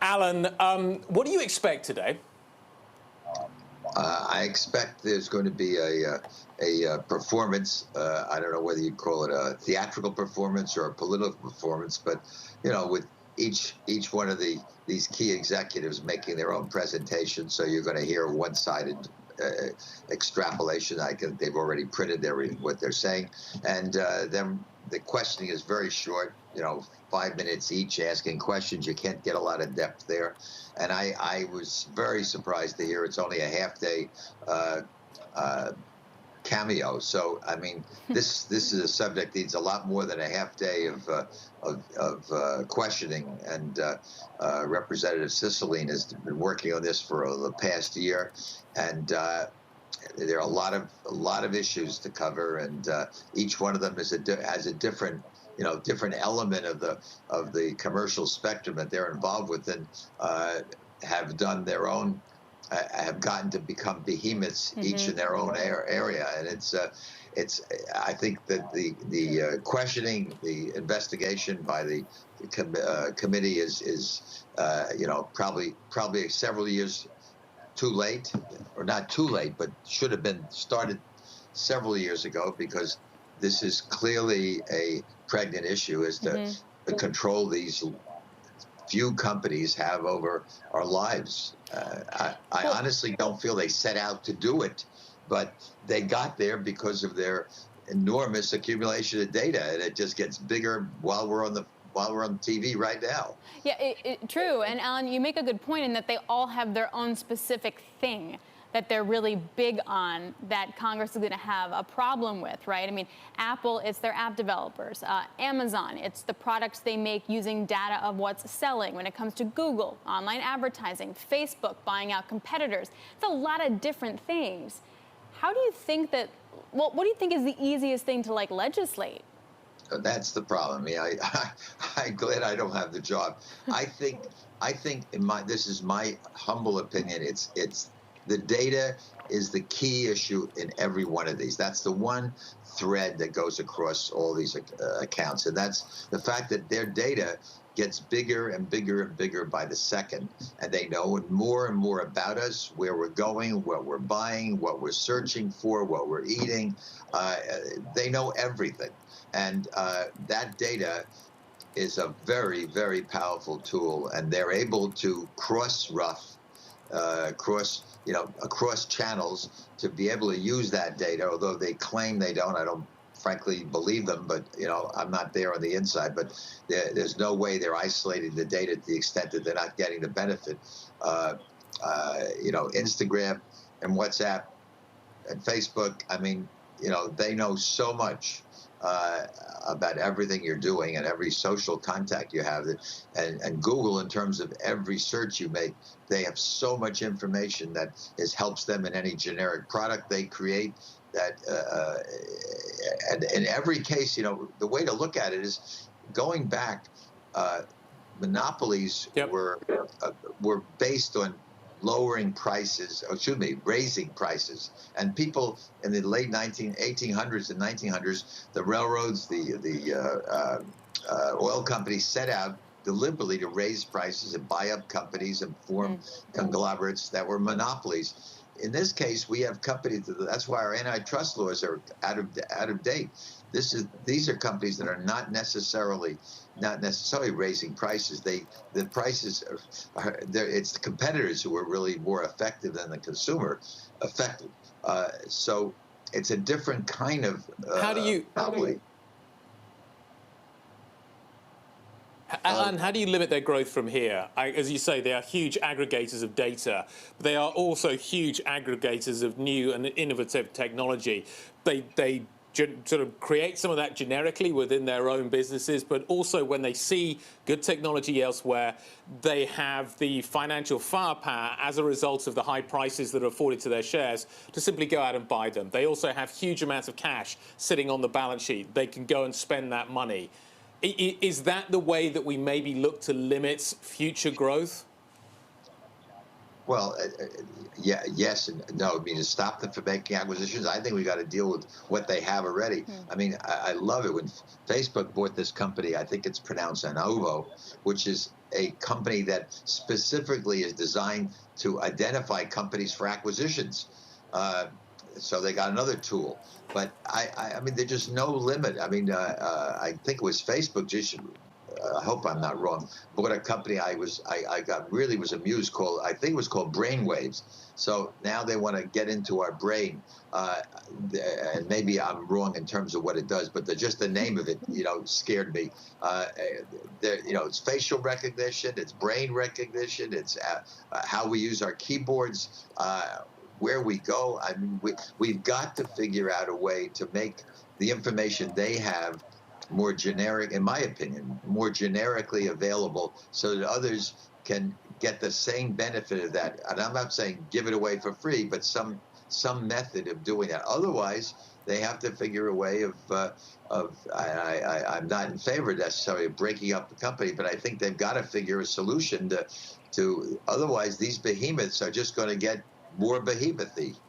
Alan, what do you expect today? I expect there's going to be a performance. I don't know whether you call it a theatrical performance or a political performance, but with each one of these key executives making their own presentation, so you're going to hear one-sided extrapolation. I think they've already printed what they're saying, and then the questioning is very short. 5 minutes each asking questions. You can't get a lot of depth there. And I was very surprised to hear it's only a half-day cameo. So, I mean, this is a subject that needs a lot more than a half-day of questioning. And Representative Cicilline has been working on this for the past year. And there are a lot of issues to cover, and each one of them has a different different element of the commercial spectrum that they're involved with, and have done their own, have gotten to become behemoths each in their own area. And it's I think that the questioning, the investigation by the committee is probably several years too late, or not too late, but should have been started several years ago, because this is clearly a pregnant issue as to the control these few companies have over our lives. I honestly don't feel they set out to do it, but they got there because of their enormous accumulation of data, and it just gets bigger while we're on TV right now. Yeah, true. And Alan, you make a good point in that they all have their own specific thing that they're really big on, that Congress is going to have a problem with, right? I mean, Apple, it's their app developers. Amazon, it's the products they make using data of what's selling. When it comes to Google, online advertising, Facebook, buying out competitors. It's a lot of different things. How do you think that, well, what do you think is the easiest thing to, legislate? That's the problem. I'm glad I don't have the job. I think this is my humble opinion. It's the data is the key issue in every one of these. That's the one thread that goes across all these accounts, and that's the fact that their data gets bigger and bigger and bigger by the second, and they know more and more about us, where we're going, what we're buying, what we're searching for, what we're eating. They know everything, and that data is a very, very powerful tool, and they're able to across channels to be able to use that data, although they claim they don't. I don't frankly believe them, but I'm not there on the inside, but there's no way they're isolating the data to the extent that they're not getting the benefit. Instagram and WhatsApp and Facebook, I mean, they know so much about everything you're doing and every social contact you have, and Google, in terms of every search you make, they have so much information that helps them in any generic product they create. That and in every case, the way to look at it is going back. Monopolies were based on raising prices. And people in the late 1800s and 1900s, the railroads, the oil companies set out deliberately to raise prices and buy up companies and form conglomerates that were monopolies. In this case, we have companies. That's why our antitrust laws are out of date. These are companies that are not necessarily raising prices. The prices it's the competitors who are really more effective than the consumer effective. So it's a different kind of monopoly. Alan, how do you limit their growth from here? As you say, they are huge aggregators of data, but they are also huge aggregators of new and innovative technology. They sort of create some of that generically within their own businesses, but also when they see good technology elsewhere, they have the financial firepower as a result of the high prices that are afforded to their shares to simply go out and buy them. They also have huge amounts of cash sitting on the balance sheet. They can go and spend that money. Is that the way that we maybe look to limit future growth? Well, yeah, yes and no. I mean, to stop them from making acquisitions, I think we got to deal with what they have already. I mean, I love it when Facebook bought this company. I think it's pronounced Anovo, which is a company that specifically is designed to identify companies for acquisitions. Uh, so they got another tool. But I mean, there's just no limit. I mean, I think it was Facebook just. I hope I'm not wrong. Bought a company I got really was amused called, I think it was called Brainwaves. So now they want to get into our brain, and maybe I'm wrong in terms of what it does, but just the name of it, scared me. It's facial recognition, it's brain recognition, it's how we use our keyboards, where we go. I mean, we've got to figure out a way to make the information they have more generic, in my opinion, more generically available so that others can get the same benefit of that. And I'm not saying give it away for free, but some method of doing that. Otherwise, they have to figure a way I'm not in favor necessarily of breaking up the company, but I think they've got to figure a solution to otherwise these behemoths are just going to get more behemothy.